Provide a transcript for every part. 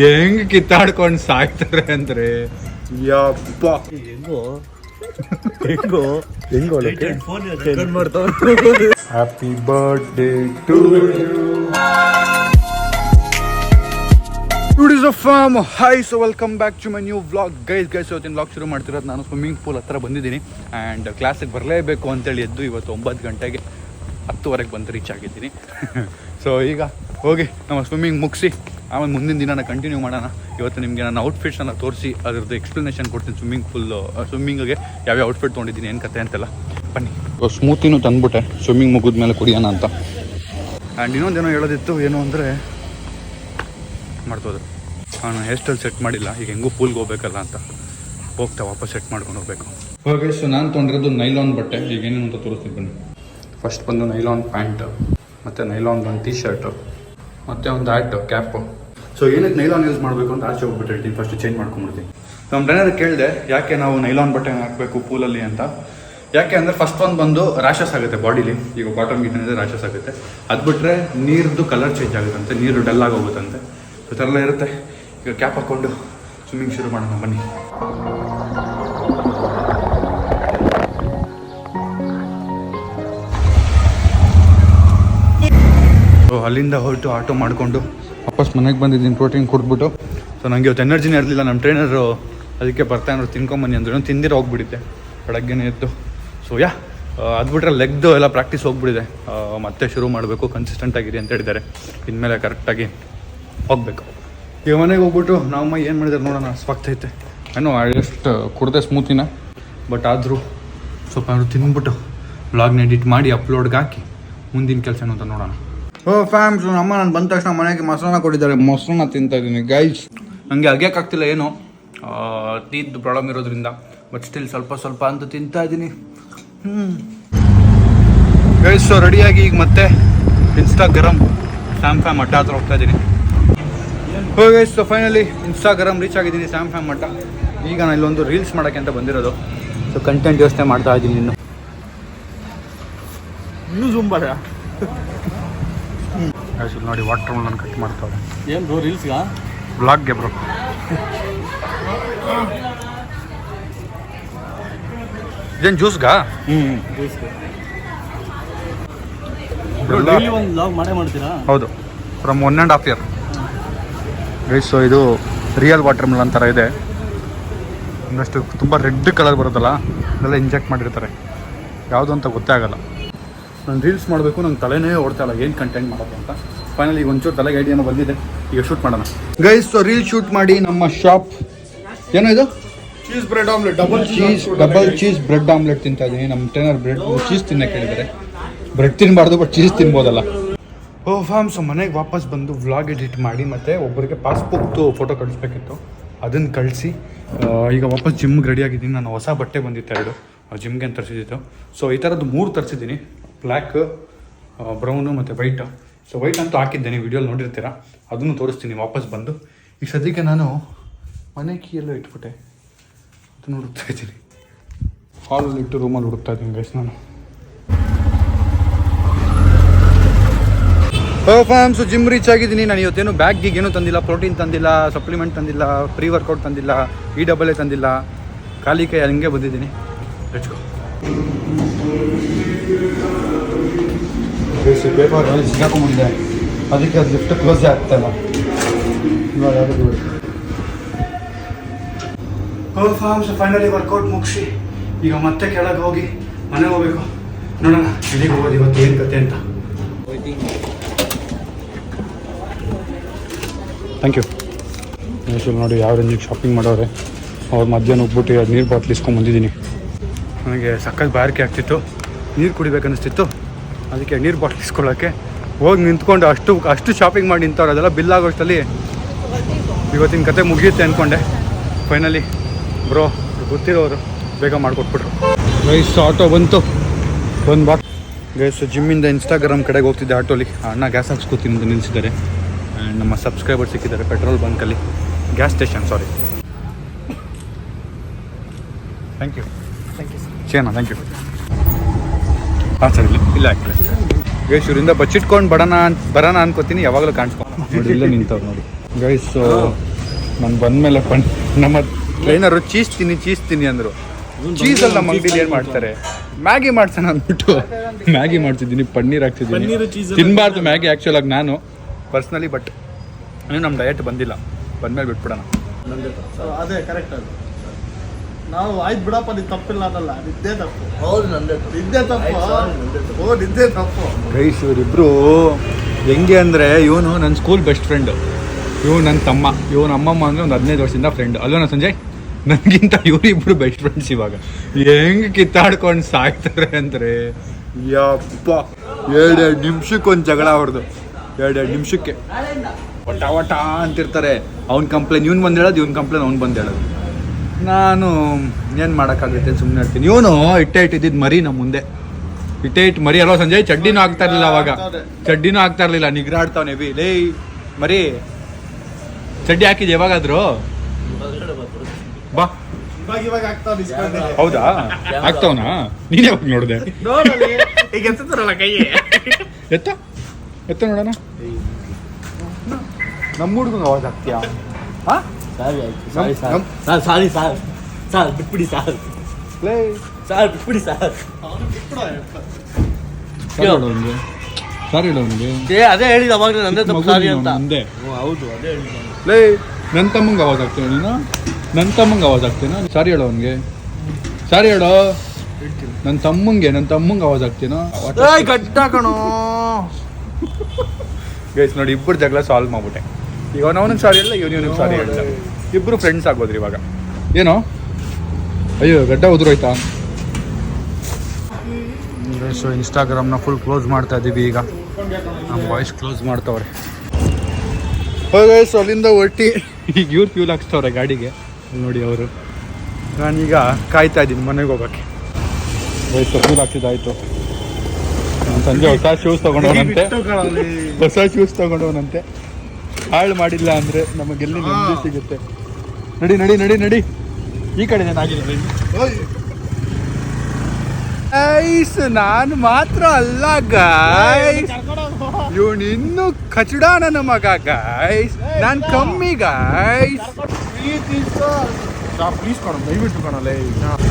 ಹೆಂಗ್ ಕಿತ್ತಾಡ್ಕೊಂಡು ಸಾಯ್ತಾರೆ ಅಂದ್ರೆ ಯಪ್ಪ ಹೆಂಗೋ happy birthday to farm. Hi, so welcome back to my new vlog. Guys ಇವತ್ತಿನ ವ್ಲಾಗ್ ಶುರು ಮಾಡ್ತಿರೋದು ನಾನು ಸ್ವಿಮ್ಮಿಂಗ್ ಪೂಲ್ ಹತ್ರ ಬಂದಿದ್ದೀನಿ. ಆ್ಯಂಡ್ ಕ್ಲಾಸಿಗೆ ಬರಲೇಬೇಕು ಅಂತೇಳಿ ಎದ್ದು ಇವತ್ತು 9 ಗಂಟೆಗೆ 10:15 ಬಂದು ರೀಚ್ ಆಗಿದ್ದೀನಿ. ಸೊ ಈಗ ಹೋಗಿ ನಮ್ಮ ಸ್ವಿಮ್ಮಿಂಗ್ ಮುಗಿಸಿ ಆಮೇಲೆ ಮುಂದಿನ ದಿನ ಕಂಟಿನ್ಯೂ ಮಾಡೋಣ. ಇವತ್ತು ನಿಮಗೆ ನಾನು ಔಟ್ಫಿಟ್ಸನ್ನು ತೋರಿಸಿ ಅದರದ್ದು ಎಕ್ಸ್ಪ್ಲನೇಷನ್ ಕೊಡ್ತೀನಿ. ಸ್ವಿಮ್ಮಿಂಗಿಗೆ ಯಾವ್ಯಾವ ಔಟ್ಫಿಟ್ ತೊಗೊಂಡಿದ್ದೀನಿ, ಏನು ಕತೆ ಅಂತೆಲ್ಲ. ಬನ್ನಿ. ಸ್ಮೂತಿನೂ ತಂದ್ಬಿಟ್ಟೆ ಸ್ವಿಮ್ಮಿಂಗ್ ಮುಗಿದ ಮೇಲೆ ಕುಡಿಯೋಣ ಅಂತ. ಆ್ಯಂಡ್ ಇನ್ನೊಂದೇನೋ ಹೇಳೋದಿತ್ತು, ಏನು ಅಂದರೆ ಮಾಡ್ತೋದು ನಾನು ಹೇರ್ ಸ್ಟೈಲ್ ಸೆಟ್ ಮಾಡಿಲ್ಲ. ಈಗ ಹೆಂಗೂ ಪೂಲ್ಗೆ ಹೋಗ್ಬೇಕಲ್ಲ ಅಂತ ಹೋಗ್ತಾ ವಾಪಸ್ ಸೆಟ್ ಮಾಡ್ಕೊಂಡು ಹೋಗ್ಬೇಕು. ಓಕೆ, ಸೊ ನಾನು ತೊಗೊಂಡಿರೋದು ನೈಲಾನ್ ಬಟ್ಟೆ. ಈಗ ಏನೇನು ಅಂತ ತೋರಿಸ್ತೀನಿ ಬನ್ನಿ. ಫಸ್ಟ್ ಬಂದು ನೈಲಾನ್ ಪ್ಯಾಂಟ್, ಮತ್ತು ನೈಲಾನ್ ಒಂದು ಟೀ ಶರ್ಟು, ಮತ್ತು ಒಂದು ಹ್ಯಾಟು, ಕ್ಯಾಪು. ಸೊ ಏನಕ್ಕೆ ನೈಲಾನ್ ಯೂಸ್ ಮಾಡಬೇಕು ಅಂತ ಆಚೆ ಹೋಗ್ಬಿಟ್ಟು ಹೇಳ್ತೀನಿ. ಫಸ್ಟ್ ಚೇಂಜ್ ಮಾಡ್ಕೊಂಡ್ಬಿಡ್ತೀನಿ. ನಮ್ಮ ಟ್ರೈನರ್ ಕೇಳಿದೆ ಯಾಕೆ ನಾವು ನೈಲಾನ್ ಬಟ್ಟೆ ಹಾಕಬೇಕು ಪೂಲಲ್ಲಿ ಅಂತ. ಯಾಕೆ ಅಂದರೆ ಫಸ್ಟ್ ಒಂದು ಬಂದು ರ್ಯಾಷಸ್ ಆಗುತ್ತೆ ಬಾಡಿಲಿ. ಈಗ ಬಾಟಮ್ ಗಿಟ್ಟಿದ್ರೆ ರ್ಯಾಷಸ್ ಆಗುತ್ತೆ. ಅದು ಬಿಟ್ಟರೆ ನೀರ್ದು ಕಲರ್ ಚೇಂಜ್ ಆಗುತ್ತಂತೆ, ನೀರು ಡಲ್ ಆಗೋಗುತ್ತಂತೆ. ಈ ಥರ ಎಲ್ಲ ಇರುತ್ತೆ. ಈಗ ಕ್ಯಾಪ್ ಹಾಕ್ಕೊಂಡು ಸ್ವಿಮ್ಮಿಂಗ್ ಶುರು ಮಾಡೋಣ ಬನ್ನಿ. ಸೊ ಅಲ್ಲಿಂದ ಹೊರಟು ಆಟೋ ಮಾಡಿಕೊಂಡು ವಾಪಸ್ ಮನೆಗೆ ಬಂದಿದ್ದೀನಿ. ಪ್ರೋಟೀನ್ ಕೊಟ್ಬಿಟ್ಟು. ಸೊ ನನಗೆ ಇವತ್ತು ಎನರ್ಜಿನೇ ಇರಲಿಲ್ಲ. ನಮ್ಮ ಟ್ರೈನರು ಅದಕ್ಕೆ ಬರ್ತಾ ಏನಾದ್ರು ತಿನ್ಕೊಂಬನ್ನಿ ಅಂದ್ರೂ ತಿಂದಿರೋ ಹೋಗ್ಬಿಟ್ಟಿದ್ದೆ ಬೆಳಗ್ಗೆನೇ ಇತ್ತು. ಸೊ ಅದು ಬಿಟ್ಟರೆ ಲೆಗ್ದು ಎಲ್ಲ ಪ್ರಾಕ್ಟೀಸ್ ಹೋಗ್ಬಿಟ್ಟಿದೆ. ಮತ್ತೆ ಶುರು ಮಾಡಬೇಕು, ಕನ್ಸಿಸ್ಟೆಂಟ್ ಆಗಿರಿ ಅಂತ ಹೇಳಿದ್ದಾರೆ. ಇನ್ಮೇಲೆ ಕರೆಕ್ಟಾಗಿ ಹೋಗ್ಬೇಕು. ಈಗ ಮನೆಗೆ ಹೋಗ್ಬಿಟ್ಟು ನಮ್ಮಮ್ಮ ಏನು ಮಾಡಿದ್ದಾರೆ ನೋಡೋಣ. ಸ್ವಾಗ್ತೈತೆ ಏನೋ ಎಷ್ಟು ಕುಡ್ದೆ ಸ್ಮೂತಿನ. ಬಟ್ ಆದರೂ ಸ್ವಲ್ಪ ತಿಂದ್ಬಿಟ್ಟು ವ್ಲಾಗ್ನ ಎಡಿಟ್ ಮಾಡಿ ಅಪ್ಲೋಡ್ಗೆ ಹಾಕಿ ಮುಂದಿನ ಕೆಲಸ ಏನು ಅಂತ ನೋಡೋಣ. ಫ್ಯಾಮ್ಸ್, ಅಮ್ಮ ನಾನು ಬಂದ ತಕ್ಷಣ ಮನೆಗೆ ಮೊಸರನ್ನ ಕೊಟ್ಟಿದ್ದಾರೆ. ಮೊಸರನ್ನ ತಿಂತಾ ಇದ್ದೀನಿ ಗೈಸ್. ನನಗೆ ಅಗ್ಯಕ್ಕಾಗ್ತಿಲ್ಲ, ಏನು ಟೀದ್ದು ಪ್ರಾಬ್ಲಮ್ ಇರೋದ್ರಿಂದ. ಬಟ್ ಸ್ಟಿಲ್ ಸ್ವಲ್ಪ ಅಂತ ತಿಂತಾ ಇದ್ದೀನಿ. ಗೈಸ್, ಸೊ ರೆಡಿಯಾಗಿ ಈಗ ಮತ್ತೆ ಇನ್ಸ್ಟಾಗ್ರಾಮ್ ಸ್ಯಾಮ್ ಮಠ ಹತ್ರ ಹೋಗ್ತಾ ಇದ್ದೀನಿ. Guys, so finally Instagram reach ಆಗಿದ್ದೀನಿ, ಸ್ಯಾಮ್ ಮಠ. ಈಗ ನಾನು ಇಲ್ಲೊಂದು ರೀಲ್ಸ್ ಮಾಡೋಕ್ಕೆ ಅಂತ ಬಂದಿರೋದು. ಸೊ ಕಂಟೆಂಟ್ ಯೋಚನೆ ಮಾಡ್ತಾ ಇದ್ದೀನಿ. ಇನ್ನೂ ಜೂಮ್ ಬರ ನೋಡಿ, ವಾಟರ್ ಮೆಲನ್ ಕಟ್ ಮಾಡ್ತಾವೆ. ಏನು ಬ್ರೋ ರೀಲ್ಸ್ಗಾ ವ್ಲಾಗ್ಗೆ ಬ್ರೋ? ಇದೇನು ಜ್ಯೂಸ್ಗಾ? ಡೈಲಿ ಒಂದು ವ್ಲಾಗ್ ಮಾಡ್ತೀರಾ? ಹೌದು, ಫ್ರಮ್ 1.5 year ಗೈಸ್. ಸೊ ಇದು ರಿಯಲ್ ವಾಟರ್ ಮೆಲನ್ ಥರ ಇದೆ. ಇನ್ನಷ್ಟು ತುಂಬ ರೆಡ್ ಕಲರ್ ಬರುತ್ತಲ್ಲ, ಅದೆಲ್ಲ ಇಂಜೆಕ್ಟ್ ಮಾಡಿರ್ತಾರೆ. ಯಾವುದು ಅಂತ ಗೊತ್ತೇ ಆಗಲ್ಲ. ನಾನು ರೀಲ್ಸ್ ಮಾಡಬೇಕು, ನಂಗೆ ತಲೆನೇ ಓಡ್ತಾ ಇಲ್ಲ ಏನು ಕಂಟೆಂಟ್ ಮಾಡೋದು ಅಂತ. ಫೈನಲಿ ಈಗ ಒಂಚೂರು ತಲೆಗೆ ಐಡಿಯಾನು ಬಂದಿದೆ. ಈಗ ಶೂಟ್ ಮಾಡೋಣ ಗೈಸ್. ಸೊ ರೀಲ್ ಶೂಟ್ ಮಾಡಿ ನಮ್ಮ ಶಾಪ್ ಏನೋ ಇದು cheese bread omelette, double cheese bread omelette ತಿಂತಾ ಇದ್ದೀನಿ. ನಮ್ಮ ಟ್ರೈನರ್ ಬ್ರೆಡ್ ಚೀಸ್ ತಿನ್ನಕ್ಕೆ ಹೇಳಿದ್ದಾರೆ. ಬ್ರೆಡ್ ತಿನ್ನಬಾರ್ದು, ಬಟ್ ಚೀಸ್ ತಿನ್ಬೋದಲ್ಲ. ಸೊ ಮನೆಗೆ ವಾಪಸ್ ಬಂದು ವ್ಲಾಗ್ ಎಡಿಟ್ ಮಾಡಿ ಮತ್ತು ಒಬ್ಬರಿಗೆ ಪಾಸ್ಬುಕ್ದು ಫೋಟೋ ಕಳಿಸ್ಬೇಕಿತ್ತು, ಅದನ್ನು ಕಳಿಸಿ ಈಗ ವಾಪಸ್ ಜಿಮ್ಗೆ ರೆಡಿಯಾಗಿದ್ದೀನಿ. ನಾನು ಹೊಸ ಬಟ್ಟೆ ಬಂದಿತ್ತು 2 ಜಿಮ್ಗೆ ಅಂತ ತರಿಸಿದ್ದು. ಸೊ ಈ ಥರದ್ದು 3 ತರಿಸಿದ್ದೀನಿ, ಬ್ಲ್ಯಾಕ್, ಬ್ರೌನು ಮತ್ತು ವೈಟ್. ಸೊ ವೈಟ್ ಅಂತೂ ಹಾಕಿದ್ದೇನೆ, ವಿಡಿಯೋಲಿ ನೋಡಿರ್ತೀರ, ಅದನ್ನು ತೋರಿಸ್ತೀನಿ ವಾಪಸ್ ಬಂದು. ಈಗ ಸದ್ಯಕ್ಕೆ ನಾನು ಮನೆ ಕೀಯೆಲ್ಲೋ ಇಟ್ಬಿಟ್ಟೆ, ಅದನ್ನು ಹುಡುಕ್ತಾ ಇದ್ದೀನಿ. ಹಾಲಲ್ಲಿ ಇಟ್ಟು ರೂಮಲ್ಲಿ ಹುಡುಕ್ತಾ ಇದ್ದೀನಿ ಗೈಸ್ ನಾನು. ಫ್ಯಾಮ್ಸು ಜಿಮ್ ರೀಚ್ ಆಗಿದ್ದೀನಿ. ನಾನು ಇವತ್ತೇನು ಬ್ಯಾಗಿಗೆ ಏನೂ ತಂದಿಲ್ಲ, ಪ್ರೋಟೀನ್ ತಂದಿಲ್ಲ, ಸಪ್ಲಿಮೆಂಟ್ ತಂದಿಲ್ಲ, ಪ್ರೀ ವರ್ಕೌಟ್ ತಂದಿಲ್ಲ, EAA ತಂದಿಲ್ಲ. ಖಾಲಿ ಕೈ ಹಂಗೆ ಬಂದಿದ್ದೀನಿ. Let's go. ಪೇಪರ್ ಸಿಗಾಕೊಂಡ್ಬಿಟ್ಟಿದೆ, ಅದಕ್ಕೆ ಅದು ಲಿಫ್ಟ್ ಕ್ಲೋಸೇ ಆಗ್ತಾಯಿಲ್ಲ. ಇವಾಗ ಫ್ಯಾಮ್ಸ್ ಫೈನಲಿ ವರ್ಕೌಟ್ ಮುಗಿಸಿ ಈಗ ಮತ್ತೆ ಕೆಳಗೆ ಹೋಗಿ ಮನೆಗೆ ಹೋಗ್ಬೇಕು. ನೋಡೋಣ ಎಲ್ಲಿಗೆ ಹೋಗೋದು ಇವತ್ತು, ಏನು ಕತೆ ಅಂತ. Thank you. ನೋಡಿ ಯಾವ ರೇಂಜಿಗೆ ಶಾಪಿಂಗ್ ಮಾಡೋರೆ. ಅವ್ರು ಮಧ್ಯಾಹ್ನ ಹೋಗ್ಬಿಟ್ಟು ನೀರು ಬಾಟ್ಲ್ ಇಸ್ಕೊಂಡ್ಬಂದಿದ್ದೀನಿ. ನನಗೆ ಸಕ್ಕತ್ ಬಾರಿಕೆ ಆಗ್ತಿತ್ತು, ನೀರು ಕುಡಿಬೇಕನ್ನಿಸ್ತಿತ್ತು. ಅದಕ್ಕೆ ನೀರು ಬಾಟ್ಲ್ ಇಸ್ಕೊಳ್ಳೋಕ್ಕೆ ಹೋಗಿ ನಿಂತ್ಕೊಂಡು ಅಷ್ಟು ಶಾಪಿಂಗ್ ಮಾಡಿ ನಿಂತವ್ರು. ಅದೆಲ್ಲ ಬಿಲ್ ಆಗೋಷ್ಟಲ್ಲಿ ಇವತ್ತಿನ ಕತೆ ಮುಗಿಯುತ್ತೆ ಅಂದ್ಕೊಂಡೆ. ಫೈನಲಿ ಬ್ರೋ ಗೊತ್ತಿರೋರು ಬೇಗ ಮಾಡಿಕೊಟ್ಬಿಟ್ರು. ಗೈಸ್ ಆಟೋ ಬಂತು, ಒಂದು ಬಾಟ್. ಗೈಸ್ ಜಿಮ್ಮಿಂದ ಇನ್ಸ್ಟಾಗ್ರಾಮ್ ಕಡೆಗೆ ಹೋಗ್ತಿದ್ದೆ ಆಟೋಲಿ. ಅಣ್ಣ ಗ್ಯಾಸ್ ಹಾಕ್ಸ್ಕೊತೀನಿ ಅಂತ ನಿಲ್ಲಿಸಿದ್ದಾರೆ. ಆ್ಯಂಡ್ ನಮ್ಮ ಸಬ್ಸ್ಕ್ರೈಬರ್ ಸಿಕ್ಕಿದ್ದಾರೆ ಪೆಟ್ರೋಲ್ ಬಂಕಲ್ಲಿ, gas station. Sorry, thank you ಚೇನಾ, ಥ್ಯಾಂಕ್ ಯು. ಹಾಂ ಸರ್, ಇಲ್ಲ ಆಗ್ತದೆ ಗೈಸ್. ಇವರಿಂದ ಬಚ್ಚಿಟ್ಕೊಂಡು ಬರೋಣ ಅನ್ಕೋತೀನಿ, ಯಾವಾಗಲೂ ಕಾಣಿಸ್ಕೊಂಡು ನೋಡಿ ಇಲ್ಲೇ ನಿಂತವ್ರು ನೋಡಿ ಗೈಸ್. ನಾನು ಬಂದಮೇಲೆ ನಮ್ಮ ಟ್ರೈನರು ಚೀಸ್ ತಿನ್ನಿ ಅಂದರು. ಚೀಸಲ್ಲಿ ನಮ್ಮ ಅಂಗಡಿಲಿ ಏನು ಮಾಡ್ತಾರೆ, ಮ್ಯಾಗಿ ಮಾಡ್ಸೋಣ ಅಂದ್ಬಿಟ್ಟು ಮ್ಯಾಗಿ ಮಾಡ್ತಿದ್ದೀನಿ, ಪನ್ನೀರ್ ಹಾಕ್ತಿದ್ದೀನಿ. ತಿನ್ನಬಾರ್ದು ಮ್ಯಾಗಿ ಆ್ಯಕ್ಚುಲಾಗಿ ನಾನು ಪರ್ಸ್ನಲಿ, ಬಟ್ ಇನ್ನೂ ನಮ್ಮ ಡಯಟ್ ಬಂದಿಲ್ಲ, ಬಂದಮೇಲೆ ಬಿಟ್ಬಿಡೋಣ. ಅದೇ ಕರೆಕ್ಟ್ ಅದು. ನಾವು ಆಯ್ತು ಬಿಡಪ್ಪ, ನಿದ್ದು ತಪ್ಪಿಲ್ಲ ಅನ್ನಲ್ಲ, ನಿದ್ದೆ ತಪ್ಪು. ಹೌದು, ನಂದೇ ನಿದ್ದೆ ತಪ್ಪು. ಓ ನಿದ್ದೆ ತಪ್ಪು. ಗೈಸ್ ಇವರಿಬ್ರು ಹೆಂಗೆ ಅಂದರೆ, ಇವನು ನನ್ನ ಸ್ಕೂಲ್ ಬೆಸ್ಟ್ ಫ್ರೆಂಡು, ಇವನು ನನ್ನ ತಮ್ಮ, ಇವನು ಅಮ್ಮಮ್ಮ ಅಂದರೆ ಒಂದು 15 ವರ್ಷದಿಂದ ಫ್ರೆಂಡ್ ಅಲ್ವನ ಸಂಜಯ್. ನನಗಿಂತ ಇವರಿಬ್ರು ಬೆಸ್ಟ್ ಫ್ರೆಂಡ್ಸ್. ಇವಾಗ ಹೆಂಗೆ ಕಿತ್ತಾಡ್ಕೊಂಡು ಸಾಯ್ತಾರೆ ಅಂದರೆ, ಯಪ್ಪ 2 ನಿಮಿಷಕ್ಕೊಂದು ಜಗಳ ಹೊಡೆದು, 2 ನಿಮಿಷಕ್ಕೆ ಒಟ ಒಟ ಅಂತಿರ್ತಾರೆ. ಅವ್ನು ಕಂಪ್ಲೇನ್ ಇವ್ನು ಬಂದು ಹೇಳೋದು, ಇವ್ನು ಕಂಪ್ಲೇನ್ ಅವ್ನು ಬಂದು ಹೇಳೋದು. ನಾನು ಏನು ಮಾಡೋಕ್ಕಾಗುತ್ತೆ ಸುಮ್ಮನೆ ಇರ್ತೀನಿ. ಇವನು ಇಟ್ಟಿದ್ದು ಮರಿ ನಮ್ಮ ಮುಂದೆ, ಇಟ್ಟು ಮರಿ ಅಲ್ವಾ ಸಂಜಯ್? ಚಡ್ಡಿನೂ ಆಗ್ತಾ ಇರಲಿಲ್ಲ ಅವಾಗ, ಚಡ್ಡಿನೂ ಆಗ್ತಾ ಇರಲಿಲ್ಲ, ನಿಗ್ರಾಡ್ತಾವನೆ ಬಿ ಲೇ ಮರಿ. ಚಡ್ಡಿ ಹಾಕಿದ್ದೆ ಯಾವಾಗಾದ್ರು? ಬಾ. ಇವಾಗ ಆಗ್ತಾವ. ಹೌದಾ? ಆಗ್ತಾವನಾ? ನೀನೇ ಯಾವಾಗ ನೋಡಿದೆ? ಈಗ ಎತ್ತಲ್ಲ ಕೈ. ಎತ್ತ ನೋಡೋಣ. ನಮ್ಮ ಹುಡುಗಂಗೆ ಅವಾಜ್ ಆಗ್ತೀಯಾ? ಹಾಂ ಸಾರಿ ಆಯ್ತು, ಸಾರಿ ಸಾರ್ ಬಿಟ್ಬಿಡಿ ಸಾರ್, ಲೇ ಸಾರ್ ಬಿಟ್ಬಿಡಿ ಸಾರ್. ಸಾರಿ ಹೇಳೋನಿಗೆ. ಅದೇ ಹೇಳಿದ ಅವಾಗ ನಂದೇ ತಪ್ಪು ಸಾರಿ ಅಂತ. ಮುಂದೆ ಹೌದು, ಅದೇ ಹೇಳಿದ. ಲೇ ನನ್ನ ತಮ್ಮಂಗೆ ಅವಾಜ್ ಆಗ್ತೇನೆ ನೀನು, ನನ್ನ ತಮ್ಮಂಗೆ ಅವಾಜ್ ಆಗ್ತೇನೋ? ಸಾರಿ ಹೇಳೋ ಅವನಿಗೆ, ಸಾರಿ ಹೇಳೋ. ನನ್ನ ತಮ್ಮಂಗೆ ಅವಾಜ್ ಆಗ್ತೇನೋ? ಗಡ್ಡ ಕಣೋ. ಗೈಸ್ ನೋಡಿ, ಇಬ್ಬರು ಜಗಳ ಸಾಲ್ವ್ ಮಾಡ್ಬಿಟ್ಟೆ. ಈಗ ಅವನಿಗೆ ಸಾರಿ ಇಲ್ಲ, ಇವನಿಗೆ ಸಾರಿ ಹೇಳಿಲ್ಲ, ಇಬ್ಬರು ಫ್ರೆಂಡ್ಸ್ ಆಗೋದ್ರಿ ಇವಾಗ. ಏನೋ ಅಯ್ಯೋ ಗಡ್ಡ ಉದುರೋಯ್ತಾ? ಸೊ ಇನ್ಸ್ಟಾಗ್ರಾಮ್ನ ಫುಲ್ ಕ್ಲೋಸ್ ಮಾಡ್ತಾ ಇದ್ದೀವಿ ಈಗ, ನಮ್ಮ ವಾಯ್ಸ್ ಕ್ಲೋಸ್ ಮಾಡ್ತವ್ರೆ. ಗೈಸ್ ಅಲ್ಲಿಂದ ಹೊರಟಿ ಈಗ ಇವ್ರು ಫ್ಯೂಲ್ ಹಾಕ್ಸ್ತವ್ರೆ ಗಾಡಿಗೆ ನೋಡಿ ಅವರು. ನಾನೀಗ ಕಾಯ್ತಾ ಇದ್ದೀನಿ ಮನೆಗೆ ಹೋಗೋಕ್ಕೆ. ಗೈಸ್ ಫ್ಯೂಲ್ ಹಾಕ್ತಿದ್ದಾಯ್ತು. ನಾನು ಸಂಜೆ ಹೊಸ ಶೂಸ್ ತೊಗೊಂಡವನಂತೆ, ಹಾಳು ಮಾಡಿಲ್ಲ ಅಂದರೆ ನಮಗೆಲ್ಲಿ ನೆಮ್ಮದಿ ಸಿಗುತ್ತೆ. ನಡಿ ನಡಿ ನಡಿ ನಡಿ, ಈ ಕಡೆ ಏನಾಗಿಲ್ಲ. ಗೈಸ್ ನಾನು ಮಾತ್ರ ಅಲ್ಲ ಗೈಸ್, ಇವನು ಇನ್ನೂ ಕಚಡ ನನ್ನ ಮಗ ಗೈಸ್, ನಾನು ಕಮ್ಮಿ ಗೈಸ್. ಪ್ಲೀಸ್ ಕಣ, ದಯವಿಟ್ಟು ಕಣಲೇ.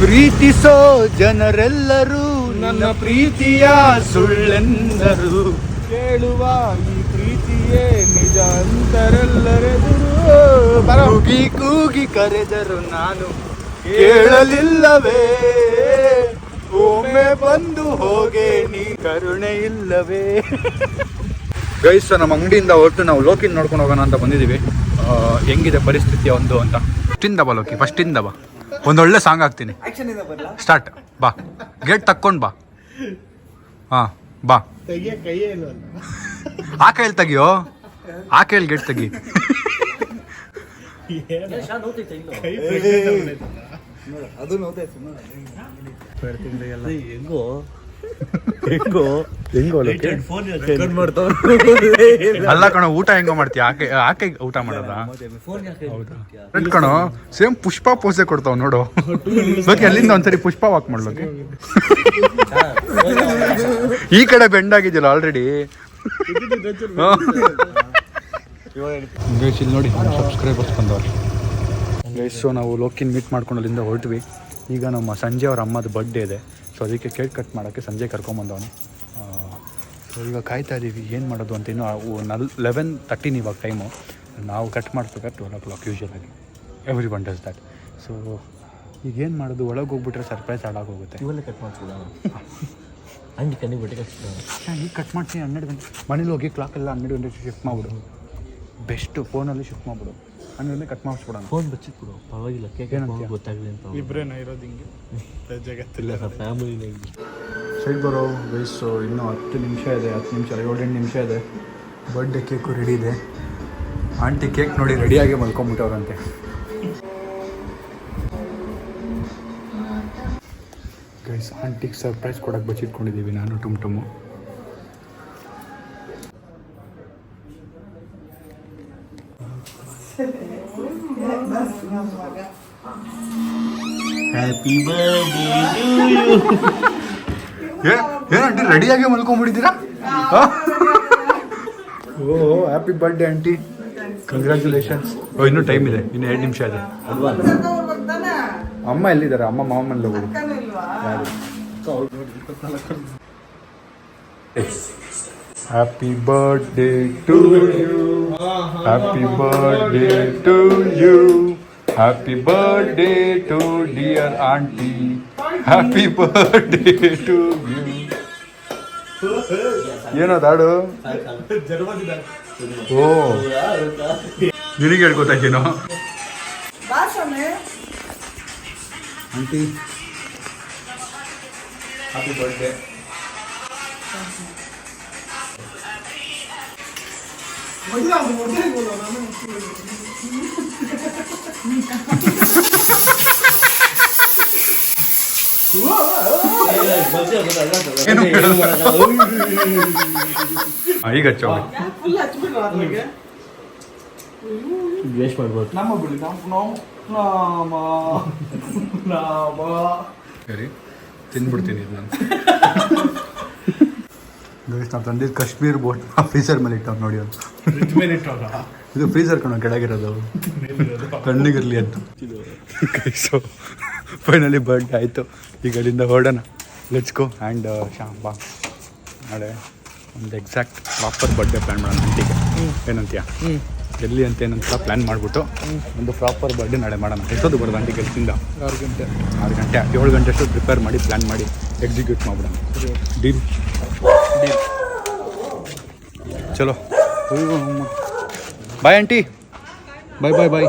ಪ್ರೀತಿಸೋ ಜನರೆಲ್ಲರೂ ನನ್ನ ಪ್ರೀತಿಯ ಸುಳ್ಳೆಂದರು, ಕೇಳುವ ಈ ಪ್ರೀತಿಯೇ ನಿಜ ಅಂತರೆಲ್ಲರೆದುರು. ಕೂಗಿ ಕೂಗಿ ಕರೆದರು ನಾನು ಕೇಳಲಿಲ್ಲವೇ, ಒಮ್ಮೆ ಬಂದು ಹೋಗೆ ನೀ ಕರುಣೆ ಇಲ್ಲವೇ. ಗೈಸ್ ನಮ್ಮ ಅಂಗಡಿಯಿಂದ ಹೊರಟು ನಾವು ಲೋಕಿನ್ ನೋಡ್ಕೊಂಡು ಹೋಗೋಣ ಅಂತ ಬಂದಿದ್ದೀವಿ. ಹೆಂಗಿದೆ ಪರಿಸ್ಥಿತಿಯ ಒಂದು ಅಂತ. ಫಸ್ಟಿಂದ ಬಾ ಲೋಕಿ, ಫಸ್ಟಿಂದ ಬಾ. ಒಂದೊಳ್ಳೆ ಸಾಂಗ್ ಹಾಕ್ತೀನಿ, ಸ್ಟಾರ್ಟ್. ಬಾ, ಗೇಟ್ ತಕ್ಕೊಂಡು ಬಾ. ಹಾಂ ಬಾ. ಆ ಕೈಯಲ್ಲಿ ತೆಗಿಯೋ, ಆ ಕೈಯಲ್ಲಿ ಗೇಟ್ ತೆಗಿ. ಅದು ಹೆಂಗೋ ಅಲ್ಲ ಕಣೋ, ಊಟ ಹೆಂಗೋ ಮಾಡ್ತೀಯ? ಆಕೆ ಊಟ ಮಾಡೋದಾ? ಹೌದಾ ಕಣೋ, ಸೇಮ್ ಪುಷ್ಪ ಪೋಸೆ ಕೊಡ್ತಾವ ನೋಡು. ಓಕೆ, ಅಲ್ಲಿಂದ ಒಂದ್ಸರಿ ಪುಷ್ಪ ವಾಕ್ ಮಾಡ್ಲೋಕೆ. ಈ ಕಡೆ ಬೆಂಡ್ ಆಗಿದ್ಯಲ್ಲ ಆಲ್ರೆಡಿ. ಗೈಸ್ ಇಲ್ಲಿ ನೋಡಿ, ಸಬ್ಸ್ಕ್ರೈಬರ್ಸ್ ಬಂದವ್ರು ಗೈಸ್. ಸೊ ನಾವು ಲೋಕಿನ್ ಮೀಟ್ ಮಾಡ್ಕೊಂಡು ಅಲ್ಲಿಂದ ಹೊರಟ್ವಿ. ಈಗ ನಮ್ಮ ಸಂಜೆ ಅವ್ರ ಅಮ್ಮದ ಬರ್ಡೇ ಇದೆ, ಸೊ ಅದಕ್ಕೆ ಕೇಕ್ ಕಟ್ ಮಾಡೋಕ್ಕೆ ಸಂಜೆ ಕರ್ಕೊಂಬಂದವನು. ಸೊ ಈಗ ಕಾಯ್ತಾ ಇದ್ದೀವಿ ಏನು ಮಾಡೋದು ಅಂತ. ಇನ್ನು 11:13 ಇವಾಗ ಟೈಮು. ನಾವು ಕಟ್ ಮಾಡ್ಬೇಕಾದ್ರೆ 12 o'clock ಯೂಶ್ವಲಾಗಿ, every one does that. So ಈಗ ಏನು ಮಾಡೋದು? ಒಳಗೆ ಹೋಗ್ಬಿಟ್ರೆ ಸರ್ಪ್ರೈಸ್ ಹಾಳಾಗೋಗುತ್ತೆ. ಇವೆಲ್ಲ ಕಟ್ ಮಾಡ್ತೀವಿ ಹಂಗೆ ಕಣ್ಣಿಗೆ ಬಟ್ಟೆ ಈಗ ಕಟ್ ಮಾಡ್ತೀನಿ 12 ಗಂಟೆ. ಮನೇಲಿ ಹೋಗಿ ಕ್ಲಾಕೆಲ್ಲ 12 ಗಂಟೆ ಶಿಫ್ಟ್ ಮಾಡಿಬಿಡು. ಬೆಸ್ಟು ಫೋನಲ್ಲಿ ಶಿಫ್ಟ್ ಮಾಡಿಬಿಡು, ಹಂಗೆ ಕಟ್ ಮಾಡಿಸ್ಬಿಡೋಣ. ಫೋನ್ ಬಚ್ಚಿಟ್ಬಿಡು, ಪರವಾಗಿಲ್ಲ. ಕೇಕ್ ಗೊತ್ತಾಗಲಿ ಅಂತ. ಇಬ್ಬರೇನ ಇರೋದು ಹಿಂಗೆ ಜಗತ್ತಿಲ್ಲ ಫ್ಯಾಮಿಲಿನ. ಸೈಡ್ ಬರೋ ವಯಸ್ಸು ಇನ್ನೂ 10 ನಿಮಿಷ ಇದೆ, 10 ನಿಮಿಷ 7-8 ನಿಮಿಷ ಇದೆ. ಬರ್ಡೇ ಕೇಕು ರೆಡಿ ಇದೆ. ಆಂಟಿ ಕೇಕ್ ನೋಡಿ ರೆಡಿಯಾಗಿ ಮಲ್ಕೊಂಬಿಟ್ಟವ್ರಂತೆ. ಗೈಸ್ ಆಂಟಿಗೆ ಸರ್ಪ್ರೈಸ್ ಕೊಡೋಕ್ಕೆ ಬಚ್ಚಿಟ್ಕೊಂಡಿದ್ದೀವಿ ನಾನು ಟುಮ್. ಹ್ಯಾಪಿ ಬರ್ಡೇ ಏನಂಟಿ ರೆಡಿಯಾಗಿ ಮಲ್ಕೊಂಡ್ಬಿಟ್ಟಿದ್ದೀರಾ? ಓ ಹ್ಯಾಪಿ ಬರ್ಡೇ ಆಂಟಿ. ಕಂಗ್ರ್ಯಾಚುಲೇಷನ್ಸ್. ಇನ್ನೂ ಟೈಮ್ ಇದೆ, ಇನ್ನು 2 ನಿಮಿಷ ಇದೆ. ಅಮ್ಮ ಎಲ್ಲಿದ್ದಾರೆ? ಅಮ್ಮ ಮಾವ ಮನೇಲಿ ಹೋಗೋದು. Happy birthday to you, happy birthday to you, happy birthday to dear aunty, happy birthday to you. ಏನದು ಹಾಡು? ಓ, ನಿನಗೆ ಹೇಳ್ಕೊತಾಕೇನೋ ಆಂಟಿ. Happy birthday. ಈಗ ಹಚ್ಚೋ. ವೇಸ್ಟ್ ಮಾಡ್ಬೋದು. ನಮ್ಮ ಬಿಡಿ ಸರಿ, ತಿಂದ್ಬಿಡ್ತೀನಿ ಇದು ನಾನು. ನಾವು ತಂದಿದ್ದು ಕಾಶ್ಮೀರ್ ಬೋಟ್ ಫ್ರೀಸರ್ ಮೇಲೆ ಇಟ್ಟವ್ ನೋಡಿ. ಅದು ಇದು ಫ್ರೀಸರ್ ಕಣ ಕೆಳಗಿರೋದು, ತಣ್ಣಗಿರಲಿ ಅಂತ. ಸೊ ಫೈನಲಿ ಬರ್ಡೇ ಆಯಿತು. ಈಗ ಅಲ್ಲಿಂದ ಹೊರಡೋಣ. Let's go. ಆ್ಯಂಡ್ ಶ್ಯಾಮ್ ಬಾ, ನಾಳೆ ಒಂದು ಎಕ್ಸಾಕ್ಟ್ ಪ್ರಾಪರ್ ಬರ್ಡೇ ಪ್ಲ್ಯಾನ್ ಮಾಡೋಣ ಆಂಟಿಗೆ. ಏನಂತೀಯ? ಎಲ್ಲಿ ಅಂತ ಏನಂತ ಪ್ಲ್ಯಾನ್ ಮಾಡಿಬಿಟ್ಟು ಒಂದು ಪ್ರಾಪರ್ ಬರ್ಡೇ ನಾಳೆ ಮಾಡೋಣ. ಎಷ್ಟೊತ್ತು ಬರೋದು ಆಂಟಿ ಕೆಲಸದಿಂದ? 6 ಗಂಟೆ. 7 ಗಂಟೆ ಅಷ್ಟು ಪ್ರಿಪೇರ್ ಮಾಡಿ ಪ್ಲ್ಯಾನ್ ಮಾಡಿ ಎಕ್ಸಿಕ್ಯೂಟ್ ಮಾಡ್ಬಿಡೋಣ. ಡೀಲ್. ಚಲೋ. Bye aunty. Bye bye bye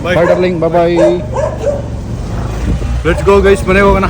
bye darling. Bye bye. Let's go guys, ಮನೆಗೆ ಹೋಗೋಣ.